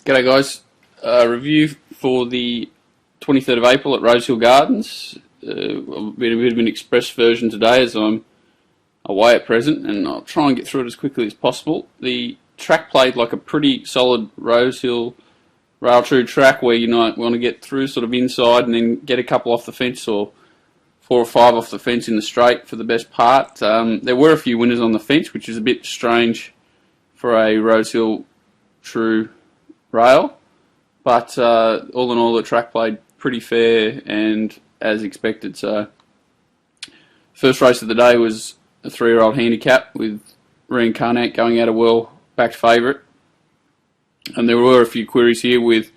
G'day guys, review for the 23rd of April at Rosehill Gardens. I've been a bit of an express version today as I'm away at present, and I'll try and get through it as quickly as possible. The track played like a pretty solid Rosehill rail true track where you might want to get through sort of inside and then get a couple off the fence, or 4 or 5 off the fence in the straight for the best part. There were a few winners on the fence, which is a bit strange for a Rosehill true rail, but all in all the track played pretty fair and as expected. So first race of the day was a 3-year-old handicap with Reincarnate going out a well-backed favourite, and there were a few queries here with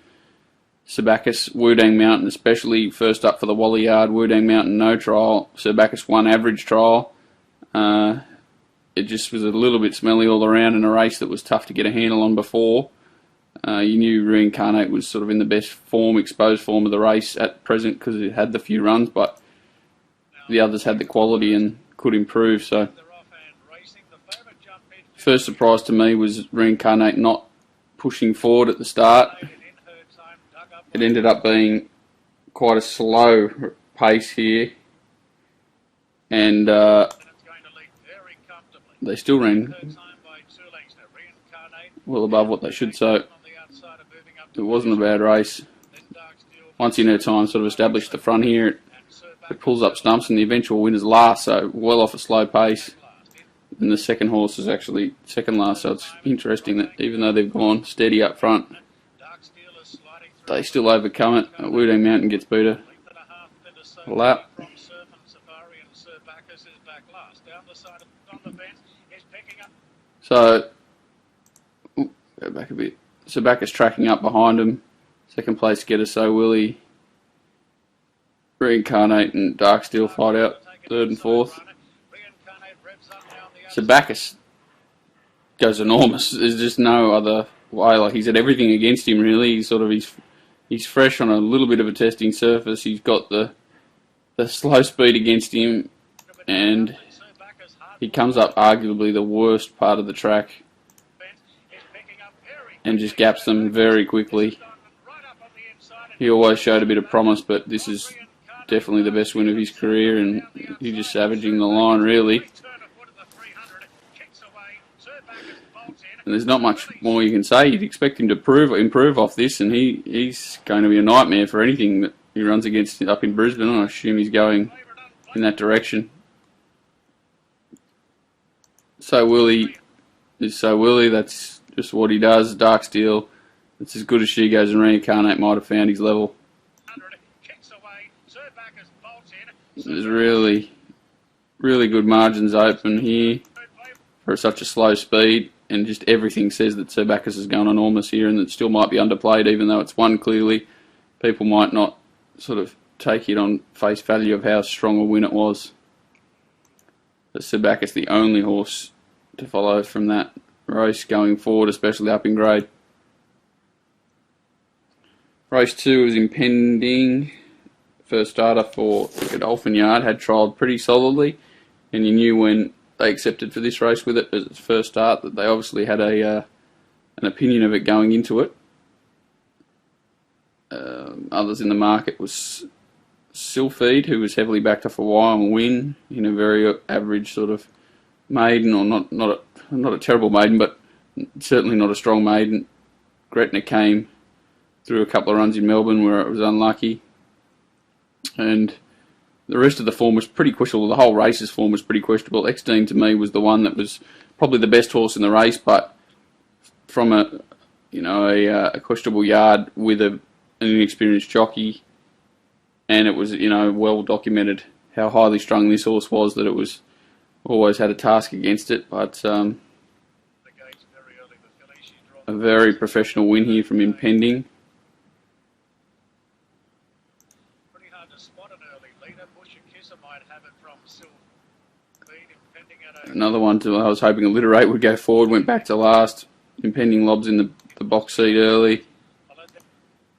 Sebackus, Wudang Mountain especially. First up for the Wally Yard, Wudang Mountain no trial, Sebackus won average trial. It just was a little bit smelly all around in a race that was tough to get a handle on before. You knew Reincarnate was sort of in the best form, exposed form of the race at present because it had the few runs, but the others had the quality and could improve. So first surprise to me was Reincarnate not pushing forward at the start. It ended up being quite a slow pace here, and they still ran well above what they should, so it wasn't a bad race. Once in her time sort of established the front here, it pulls up stumps, and the eventual winner's last, so well off a slow pace. And the second horse is actually second last, so it's interesting that even though they've gone steady up front, they still overcome it. Wudang Mountain gets beat a lap. So, go back a bit. Sebackus tracking up behind him. Second place getter, So Willie, Reincarnate and Dark Steel fight out third and fourth. Sebackus goes enormous. There's just no other way. Like, he's had everything against him really. He's fresh on a little bit of a testing surface. He's got the slow speed against him, and he comes up arguably the worst part of the track and just gaps them very quickly. He always showed a bit of promise, but this is definitely the best win of his career, and he's just savaging the line really. And there's not much more you can say. You'd expect him to improve off this, and he's going to be a nightmare for anything that he runs against up in Brisbane. I assume he's going in that direction. So Willie is So Willie, that's just what he does. Dark Steel, it's as good as she goes, and Reincarnate might have found his level. There's really good margins open here for such a slow speed, and just everything says that Sebackus is going enormous here, and it still might be underplayed even though it's won clearly. People might not sort of take it on face value of how strong a win it was. But Sebackus the only horse to follow from that race going forward, especially up in grade. Race 2 is impending. First starter for Godolphin Yard, had trialled pretty solidly, and you knew when they accepted for this race with it as its first start that they obviously had an opinion of it going into it. Others in the market was Sylpheed, who was heavily backed off a Wyoming win in a very average sort of maiden, or not a terrible maiden, but certainly not a strong maiden. Gretna came through a couple of runs in Melbourne where it was unlucky, and the rest of the form was pretty questionable. The whole race's form was pretty questionable. Exdean to me was the one that was probably the best horse in the race, but from a questionable yard with an inexperienced jockey, and it was well documented how highly strung this horse was, that it was always had a task against it. But a very professional win here from Impending. Another one I was hoping Alliterate would go forward, went back to last. Impending lobs in the box seat early.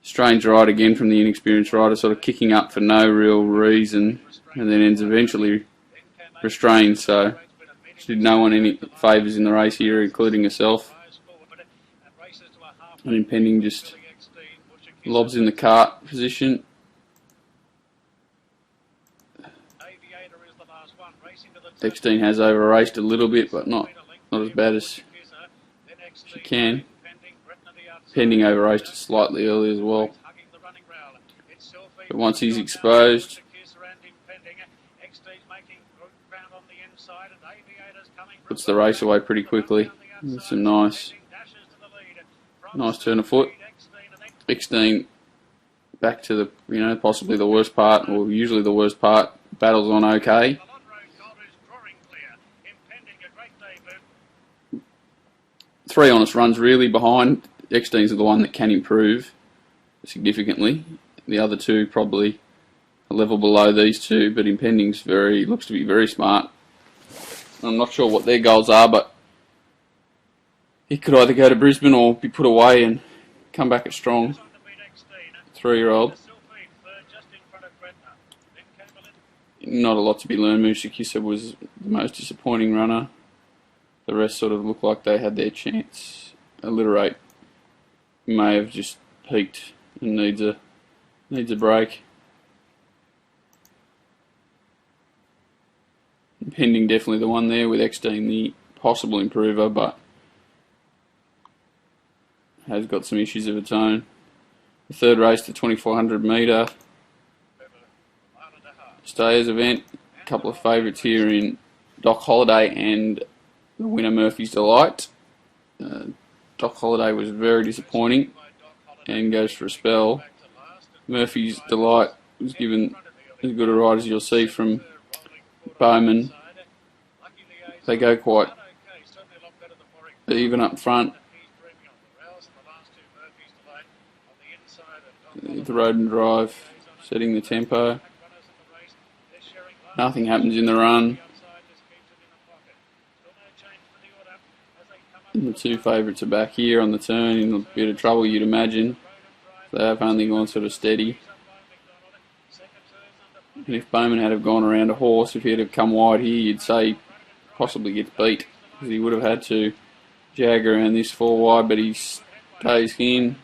Strange ride again from the inexperienced rider, sort of kicking up for no real reason, and then ends eventually restrained. So she did no one any favours in the race here, including herself. and Impending just lobs in the cart position. X-Dean has over-raced a little bit, but not as bad as she can. Impending over-raced slightly early as well. But once he's exposed, puts the race away pretty quickly. With some nice turn of foot. X-Dean back to the, possibly the worst part, or usually the worst part. Battles on okay. Three honest runs really behind. X-Dean's the one that can improve significantly. The other two probably a level below these two, but Impending's looks to be very smart. I'm not sure what their goals are, but he could either go to Brisbane or be put away and come back a strong 3-year-old. Not a lot to be learned. Musikisa was the most disappointing runner. The rest sort of looked like they had their chance. Alliterate may have just peaked and needs a break. Impending definitely the one there, with X-Dean the possible improver, but has got some issues of its own. The third race, the 2400 metre Stayers event. A couple of favourites here in Doc Holliday and the winner Murphy's Delight. Doc Holliday was very disappointing and goes for a spell. Murphy's Delight was given as good a ride as you'll see from Bowman. They go quite even up front. The Road and Drive setting the tempo. Nothing happens in the run. And the two favourites are back here on the turn in a bit of trouble, you'd imagine. They have only gone sort of steady. And if Bowman had have gone around a horse, if he had have come wide here, you'd say he possibly gets beat, because he would have had to jag around this 4 wide, but he stays in.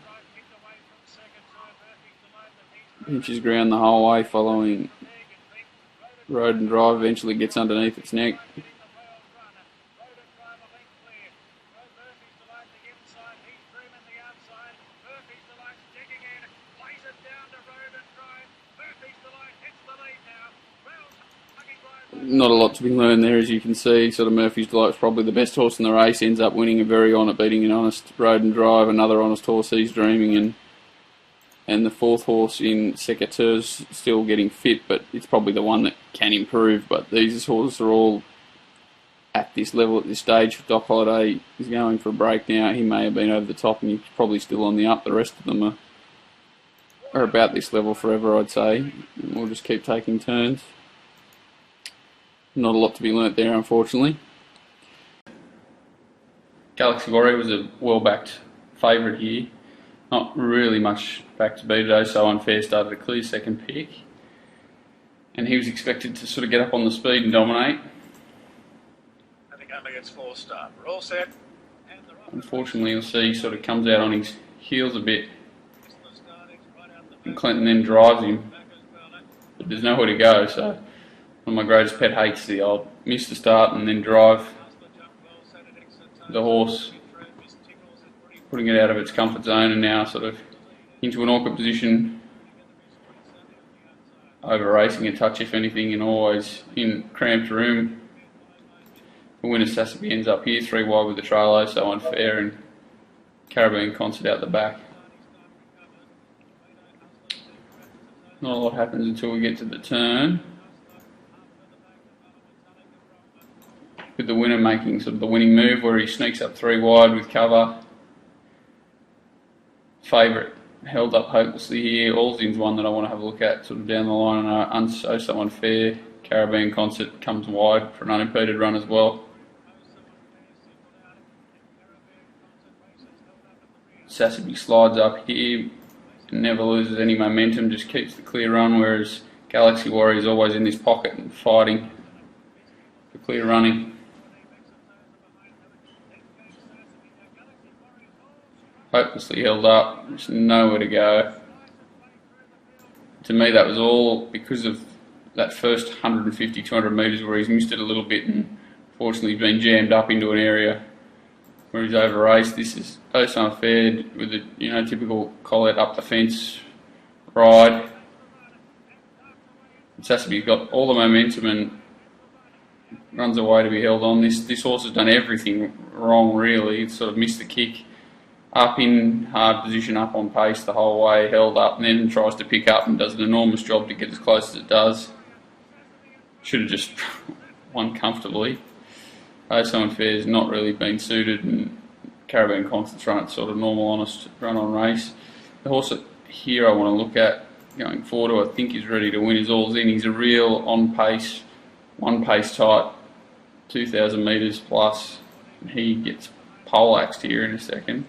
Inches ground the whole way, following Road and Drive, eventually gets underneath its neck. Not a lot to be learned there, as you can see. Sort of Murphy's Delight is probably the best horse in the race, ends up winning a very on it, beating an honest Road and Drive, another honest horse, He's Dreaming, and the fourth horse in Secateur's still getting fit, but it's probably the one that can improve. But these horses are all at this level at this stage. Doc Holliday is going for a break now. He may have been over the top and he's probably still on the up. The rest of them are about this level forever, I'd say. And we'll just keep taking turns. Not a lot to be learnt there, unfortunately. Galaxy Warrior was a well-backed favourite here. Not really much back to be today, so Unfair started a clear second pick. And he was expected to sort of get up on the speed and dominate. I think only gets 4 start. We're all set. Unfortunately, you'll see he sort of comes out on his heels a bit. And Clinton then drives him. But there's nowhere to go, so one of my greatest pet hates the old miss the start and then drive the horse, putting it out of its comfort zone and now sort of into an awkward position, over racing a touch if anything, and always in cramped room. The winner Sassabee ends up here 3 wide with the trailer, so Unfair and Caribbean Concert out the back. Not a lot happens until we get to the turn, with the winner making sort of the winning move where he sneaks up 3 wide with cover. Favourite held up hopelessly here. Allzin's one that I want to have a look at sort of down the line, and so Unfair. Caribbean Concert comes wide for an unimpeded run as well. Sassabee slides up here and never loses any momentum, just keeps the clear run, whereas Galaxy Warrior is always in this pocket and fighting for clear running. hopelessly held up, just nowhere to go. To me, that was all because of that first 150, 200 metres where he's missed it a little bit and fortunately been jammed up into an area where he's over raced. This is so unfair with a typical collet up the fence ride. Sasaby's got all the momentum and runs away to be held on. This horse has done everything wrong really. It's sort of missed the kick, up in hard position, up on pace the whole way, held up, and then tries to pick up and does an enormous job to get as close as it does. Should have just won comfortably. So Unfair's not really been suited, and Caravan Constance run its sort of normal, honest run-on race. The horse here I want to look at going forward, who I think is ready to win, is All's In. He's a real on-pace, one-pace type, 2,000 metres plus, and he gets poleaxed here in a second.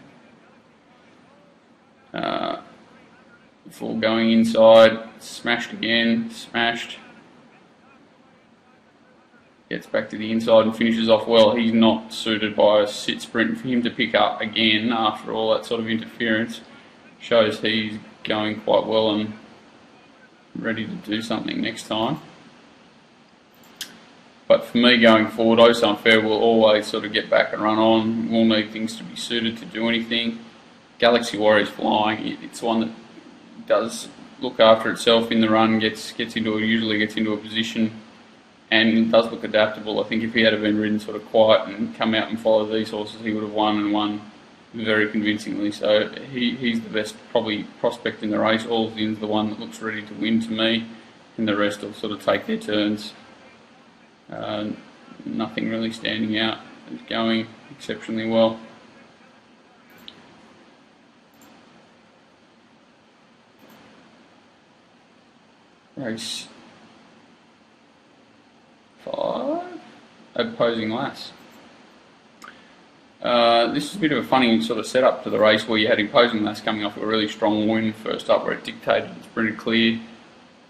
Before going inside, smashed again, smashed. Gets back to the inside and finishes off well. He's not suited by a sit sprint. For him to pick up again after all that sort of interference shows he's going quite well and ready to do something next time. But for me going forward, So Unfair will always sort of get back and run on. Will need things to be suited to do anything. Galaxy Warrior's flying. It's one that does look after itself in the run, usually gets into a position, and does look adaptable. I think if he had been ridden sort of quiet and come out and followed these horses, he would have won very convincingly. So he's the best probably prospect in the race. All's In's the one that looks ready to win to me, and the rest will sort of take their turns. Nothing really standing out. It's going exceptionally well. Race 5, Opposing Lass. This is a bit of a funny sort of setup to the race where you had Opposing Lass coming off a really strong win first up where it dictated it sprinted clear,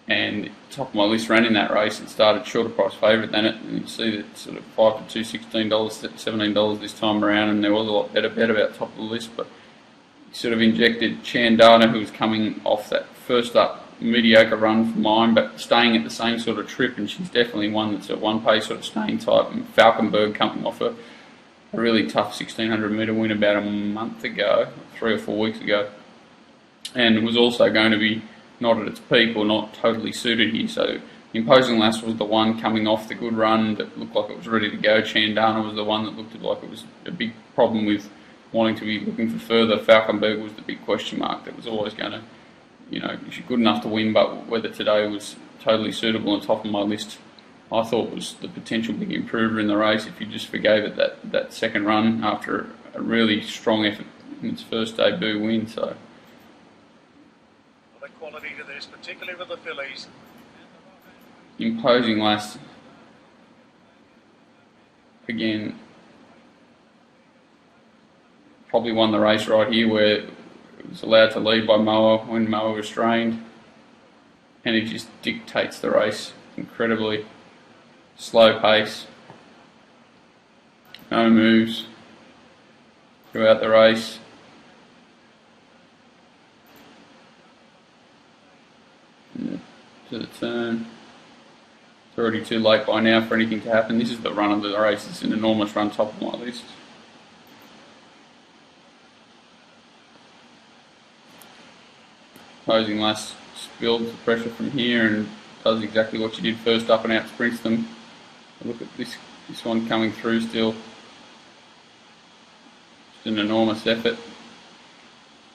and top of my list ran in that race and started shorter price favourite than it, and you see that sort of 5 to 2, $16, $17 this time around, and there was a lot better bet about top of the list, but sort of injected Chandana, who was coming off that first up mediocre run for mine, but staying at the same sort of trip, and she's definitely one that's at one pace sort of staying type. And Falkenberg coming off a really tough 1600 metre win about a month ago, 3 or 4 weeks ago, and was also going to be not at its peak or not totally suited here. So Imposing Lass was the one coming off the good run that looked like it was ready to go. Chandana was the one that looked like it was a big problem with wanting to be looking for further. Falkenberg was the big question mark that was always going to, she's good enough to win, but whether today was totally suitable and top of my list, I thought was the potential big improver in the race if you just forgave it that second run after a really strong effort in its first debut win. So The quality to this, particularly with the fillies. Imposing Lass, again, probably won the race right here where it was allowed to lead by Moa when Moa was strained, and he just dictates the race incredibly. Slow pace, no moves throughout the race. To the turn. It's already too late by now for anything to happen. This is the run of the race. It's an enormous run, top of my list. Opposing Lass builds the pressure from here and does exactly what she did first up and out sprints them. Look at this one coming through still. Just an enormous effort.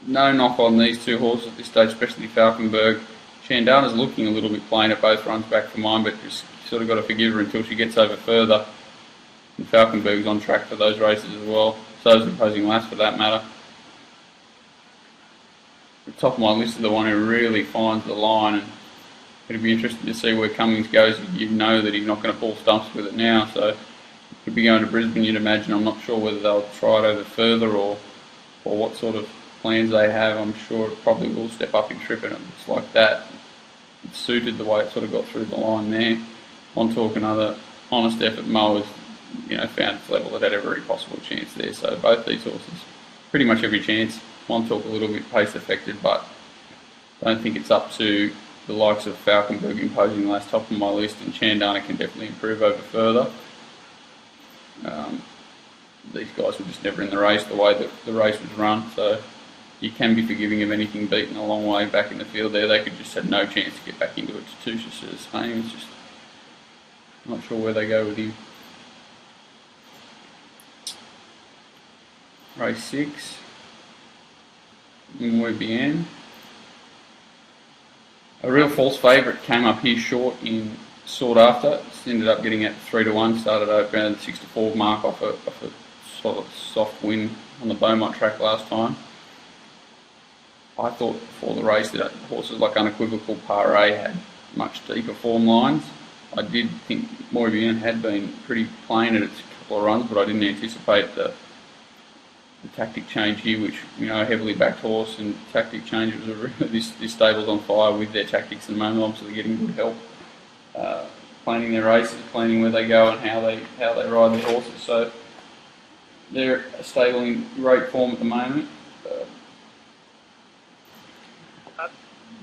No knock on these two horses at this stage, especially Falkenberg. Chandana's looking a little bit plain at both runs back for mine, but just sort of got to forgive her until she gets over further. And Falkenberg's on track for those races as well. So is Opposing Lass for that matter. The top of my list is the one who really finds the line, and it'll be interesting to see where Cummings goes. You know that he's not going to pull stumps with it now, so he'll be going to Brisbane, you'd imagine. I'm not sure whether they'll try it over further or what sort of plans they have. I'm sure it probably will step up in trip, and it looks like that. It suited the way it sort of got through the line there. On talk another honest effort, Moa's found its level that had every possible chance there. So both these horses, pretty much every chance. Montauk a little bit pace affected, but I don't think it's up to the likes of Falkenberg imposing last top of my list, and Chandana can definitely improve over further. These guys were just never in the race the way that the race was run, so you can be forgiving of anything beaten a long way back in the field there. They could just have no chance to get back into it. Tatoush's the same. It's just not sure where they go with him. Race 6. Muy Bien. A real false favourite came up here short in Sought After. Ended up getting at 3-1. Started out around the 6-4 mark off a sort of soft win on the Beaumont track last time. I thought before the race that horses like Unequivocal Pare had much deeper form lines. I did think Muy Bien had been pretty plain at its couple of runs, but I didn't anticipate the tactic change here, which, you know, a heavily backed horse, and tactic change was this stable's on fire with their tactics and moment, obviously getting good help, planning their races, planning where they go and how they ride their horses. So they're a stable in great form at the moment.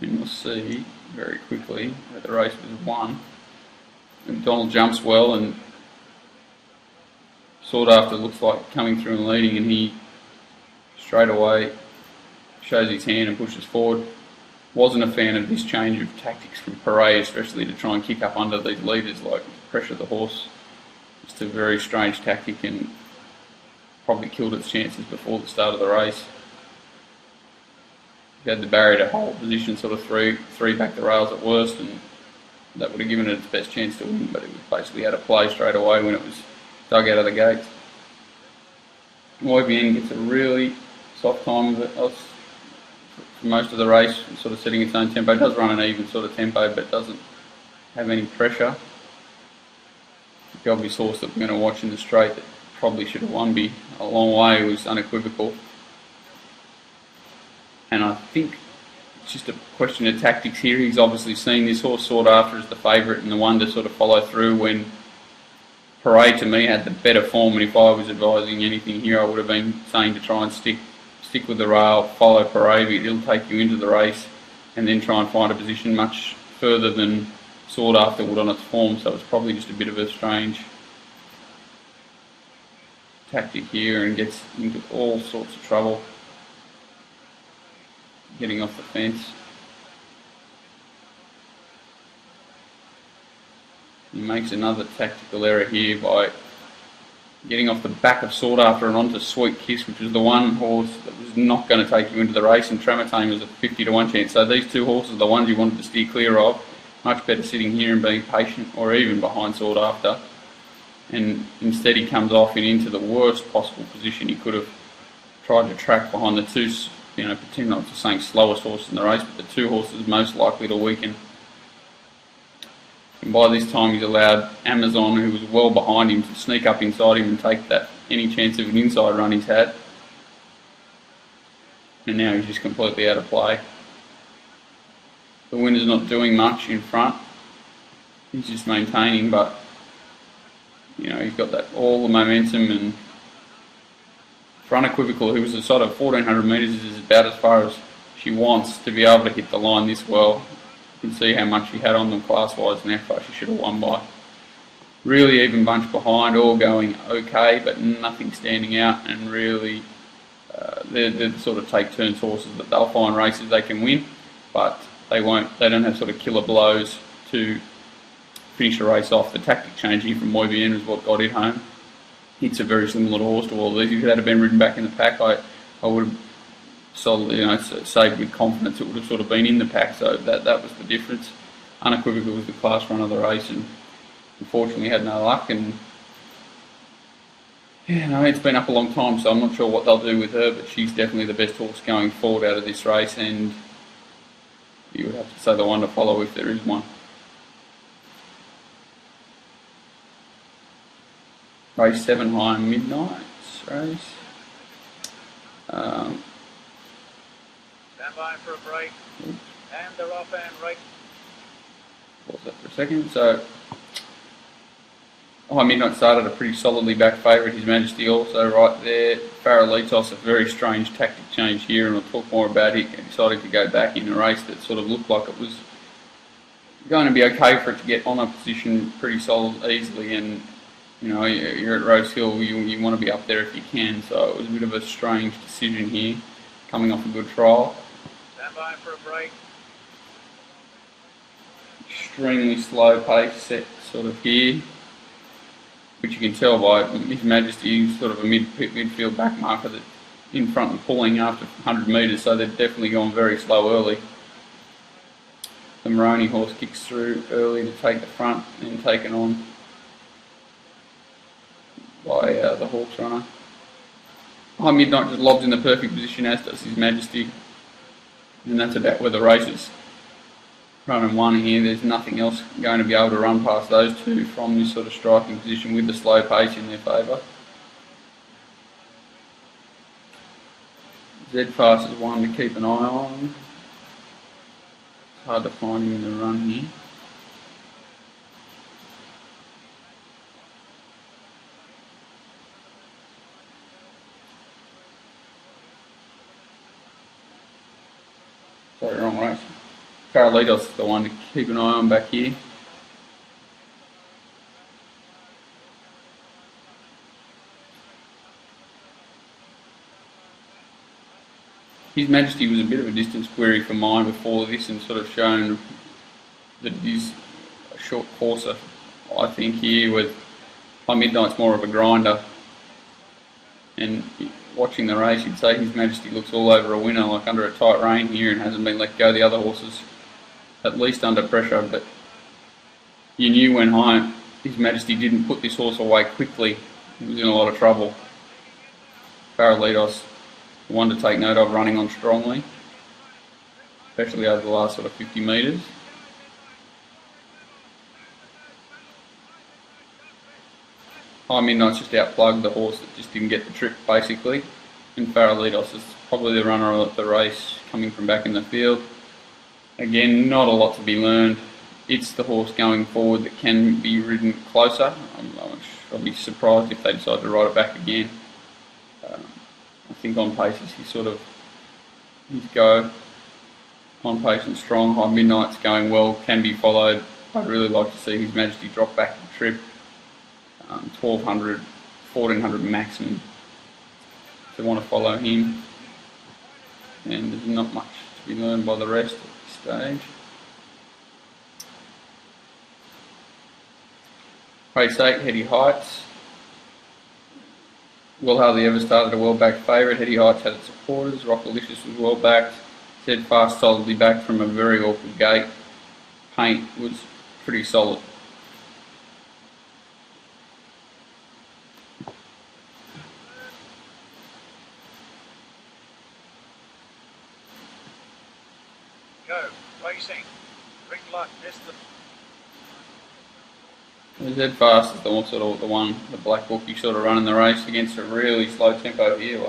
And we'll see very quickly that the race was won. McDonald jumps well, and Sought After looks like coming through and leading, and he straight away shows his hand and pushes forward. Wasn't a fan of this change of tactics from Pare, especially to try and kick up under these leaders, like pressure the horse. It's a very strange tactic and probably killed its chances before the start of the race. It had the barrier to hold position, sort of three back the rails at worst, and that would have given it its best chance to win, but it was basically out of play straight away when it was dug out of the gates. Muy Bien gets a really soft time of it for most of the race, sort of setting its own tempo. It does run an even sort of tempo, but doesn't have any pressure. The obvious horse that we're going to watch in the straight that probably should have won by a long way was Unequivocal. And I think it's just a question of tactics here. He's obviously seen this horse Sought After as the favourite and the one to sort of follow through, when Pare to me had the better form, and if I was advising anything here I would have been saying to try and stick with the rail, follow Pare. It'll take you into the race and then try and find a position much further than Sought After would on its form, so it's probably just a bit of a strange tactic here and gets into all sorts of trouble getting off the fence. He makes another tactical error here by getting off the back of Sought After and onto Sweet Kiss, which was the one horse that was not going to take you into the race, and Tramatane was a 50-1 chance. So these two horses are the ones you wanted to steer clear of. Much better sitting here and being patient, or even behind Sought After. And instead he comes off and into the worst possible position. He could have tried to track behind the two, pretend not to saying slowest horse in the race, but the two horses most likely to weaken. And by this time he's allowed Amazon, who was well behind him, to sneak up inside him and take that any chance of an inside run he's had. And now he's just completely out of play. The winner's not doing much in front. He's just maintaining, but he's got that all the momentum, and for Unequivocal, who was a sort of 1400 metres, is about as far as she wants to be able to hit the line this well. You can see how much she had on them class-wise and how far she should have won by. Really even bunch behind, all going okay, but nothing standing out, and really they're the sort of take-turns horses that they'll find races they can win, but they don't have sort of killer blows to finish a race off. The tactic changing from Muy Bien was what got it home. It's a very similar horse to all of these. If it had been ridden back in the pack, I would have said with confidence it would have sort of been in the pack, so that was the difference. Unequivocal was the class run of the race, and unfortunately had no luck, and it's been up a long time, so I'm not sure what they'll do with her, but she's definitely the best horse going forward out of this race, and you would have to say the one to follow if there is one. Race 7, High and Midnight race. Stand by for a break. And they're off and right. Pause that for a second. So, High Midnight started a pretty solidly back favourite. His Majesty also right there. Faralitos, a very strange tactic change here, and we'll talk more about it. He decided to go back in a race that sort of looked like it was going to be okay for it to get on a position pretty solid easily, and you know, you're at Rosehill, you want to be up there if you can, so it was a bit of a strange decision here, coming off a good trial. Stand by for a break. Extremely slow pace set sort of here, which you can tell by His Majesty, sort of a midfield back marker that in front and pulling after 100 metres, so they've definitely gone very slow early. The Moroni horse kicks through early to take the front, then taken on by the Hawks runner. High Midnight just lobs in the perfect position, as does His Majesty, and that's about where the race is running one here. There's nothing else going to be able to run past those two from this sort of striking position with the slow pace in their favour. Zfast is one to keep an eye on. It's hard to find him in the run here. Sorry, wrong race. Carolitos is the one to keep an eye on back here. His Majesty was a bit of a distance query for mine before this, and sort of shown that it is a short courser, I think, here, with High Midnight's more of a grinder. And watching the race, you'd say His Majesty looks all over a winner, like under a tight rein here, and hasn't been let go. The other horses at least under pressure, but you knew when His Majesty didn't put this horse away quickly, he was in a lot of trouble. Faralitos, one to take note of, running on strongly, especially over the last sort of 50 metres. High Midnight's just outplugged the horse that just didn't get the trip, basically, and Faralitos is probably the runner of the race, coming from back in the field. Again, not a lot to be learned. It's the horse going forward that can be ridden closer. I'll be surprised if they decide to ride it back again. I think on paces his go on pace and strong. High Midnight's going well, can be followed. I'd really like to see His Majesty drop back the trip. 1200, 1400 maximum to want to follow him. And there's not much to be learned by the rest at this stage. Race 8, Heady Heights. Well, hardly ever started a well-backed favourite. Heady Heights had its supporters. Rockalicious was well-backed. Zfast solidly back from a very awkward gate. Paint was pretty solid. Go. Racing. Ring luck. Distance. Zfast is the black bookie sort of running the race against a really slow tempo here.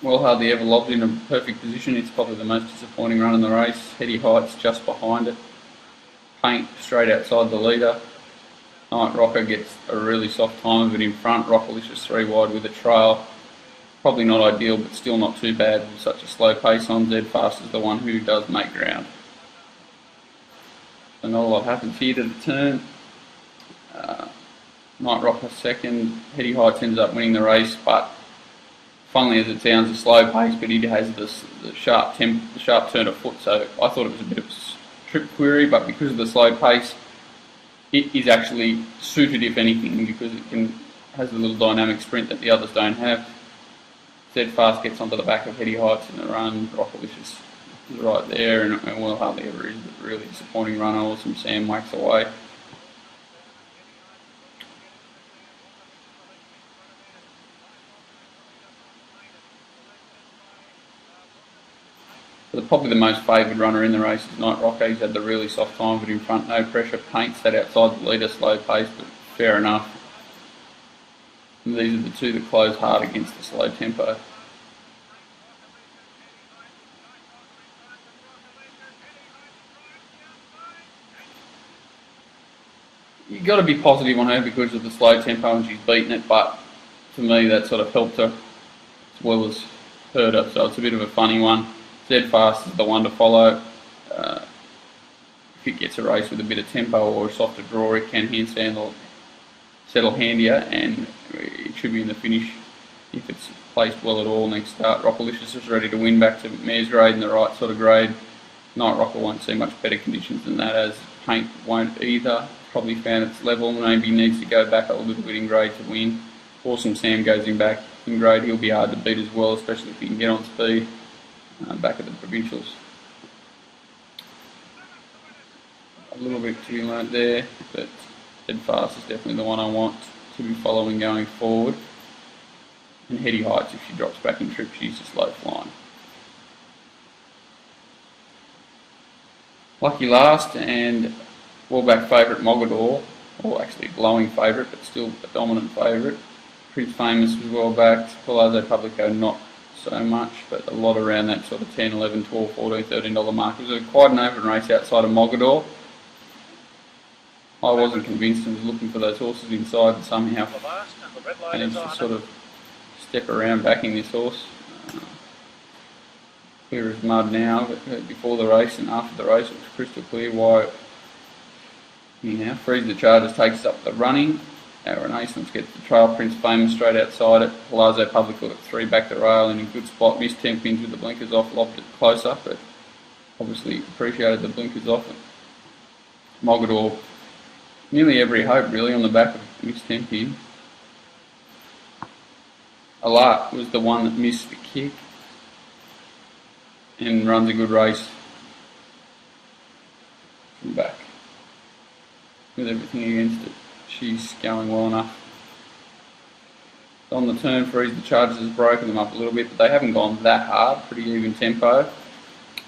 Well, hardly ever lobbed in a perfect position. It's probably the most disappointing run in the race. Heady Heights just behind it. Paint straight outside the leader. Night Rocker gets a really soft time of it in front. Rockalicious 3 wide with a trail. Probably not ideal, but still not too bad with such a slow pace on. Zfast is the one who does make ground. So not a lot happens here to the turn. Night Rocker second. Heady Heights ends up winning the race, but funnily as it sounds, a slow pace, but he has the sharp turn of foot, so I thought it was a bit of a trip query, but because of the slow pace, it is actually suited, if anything, because it has a little dynamic sprint that the others don't have. Zfast gets onto the back of Heady Heights in the run. Rockalicious is right there, and well, hardly ever is a really disappointing run. Awesome Sam whacks away. But probably the most favoured runner in the race is Night Rocker. He's had the really soft time of it in front, no pressure. Paint sat outside the leader, slow pace, but fair enough. And these are the two that close hard against the slow tempo. you've got to be positive on her because of the slow tempo and she's beaten it, but for me that sort of helped her as well as hurt her, so it's a bit of a funny one. Fast is the one to follow. If it gets a race with a bit of tempo or a softer draw, it can settle handier, and it should be in the finish if it's placed well at all next start. Rockalicious is ready to win back to mare's grade and the right sort of grade. Night Rocker won't see much better conditions than that, as Paint won't either. Probably found its level, maybe needs to go back a little bit in grade to win. Awesome Sam goes in back in grade, he'll be hard to beat as well, especially if he can get on speed back at the provincials. A little bit to be learnt there, but Fast is definitely the one I want to be following going forward. And Heady Heights, if she drops back in trip, she's just low flying. Lucky last, and well-back favourite Mogador, or actually blowing favourite, but still a dominant favourite. Prince Famous was well backed, Palazzo Publico not so much, but a lot around that sort of 10, 11, 12, 14, $13 mark. It was quite an open race outside of Mogador. I wasn't convinced and was looking for those horses inside, and somehow managed to sort of step around backing this horse. Clear as mud now, but before the race and after the race it was crystal clear why. Anyhow, Freeze the Chargers takes up the running. Our Renaissance gets the trail. Prince Famous straight outside it. Palazzo Public at 3 back the rail in a good spot. Missed 10 pins with the blinkers off, lobbed it closer, but obviously appreciated the blinkers off it. Mogador, nearly every hope really on the back of missed 10 pin. Alert was the one that missed the kick and runs a good race from back with everything against it. She's going well enough. On the turn, Freeze the Chargers has broken them up a little bit, but they haven't gone that hard. Pretty even tempo.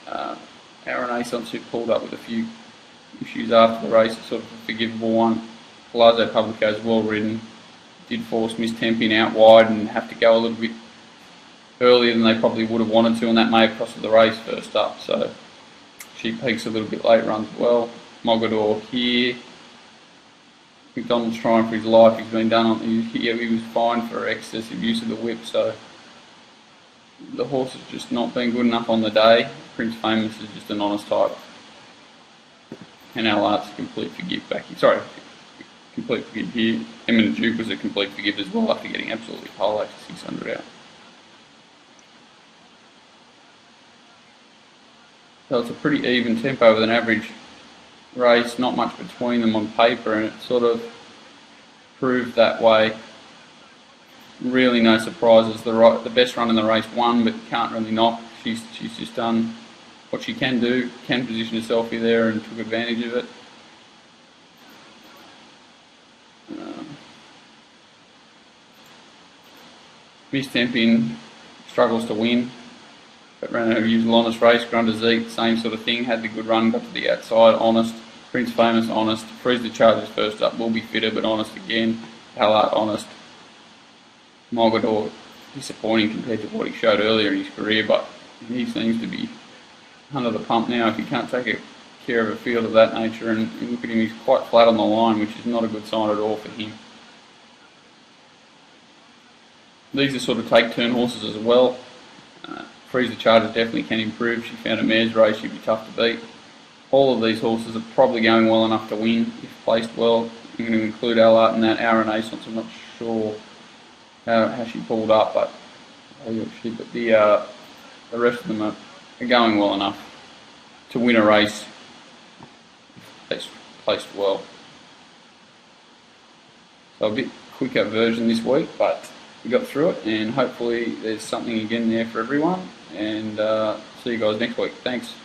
Our Renaissance, who pulled up with a few issues after the race, is sort of a forgivable one. Palazzo Publico is well ridden. Did force Miss Tempin out wide and have to go a little bit earlier than they probably would have wanted to, and that may have cost the race first up. So she peaks a little bit late, runs well. Mogador here. McDonald's trying for his life. He's been done on. He was fined for excessive use of the whip. So the horse has just not been good enough on the day. Prince Famous is just an honest type, and Alart's a complete forgive back here. Sorry, complete forgive here. Eminent Duke was a complete forgive as well after getting absolutely pole after 600 out. So it's a pretty even tempo with an average race, not much between them on paper, and it sort of proved that way. Really no surprises. The best run in the race won, but can't really knock. She's just done what she can do, can position herself here there and took advantage of it. Miss Tempin struggles to win, but ran a usual honest race. Grunder Zeke, same sort of thing, had the good run, got to the outside, honest. Prince Famous, honest. Freeze the Chargers first up, will be fitter, but honest again. Allard, honest. Mogador, disappointing compared to what he showed earlier in his career, but he seems to be under the pump now if he can't take care of a field of that nature, and look at him, he's quite flat on the line, which is not a good sign at all for him. These are sort of take-turn horses as well. Freeze the Chargers definitely can improve. She found a mare's race, she'd be tough to beat. All of these horses are probably going well enough to win if placed well. I'm going to include Allard in that. Our Renaissance, I'm not sure how she pulled up, but the rest of them are going well enough to win a race if they're placed well. So a bit quicker version this week, but we got through it, and hopefully there's something again there for everyone, and see you guys next week. Thanks.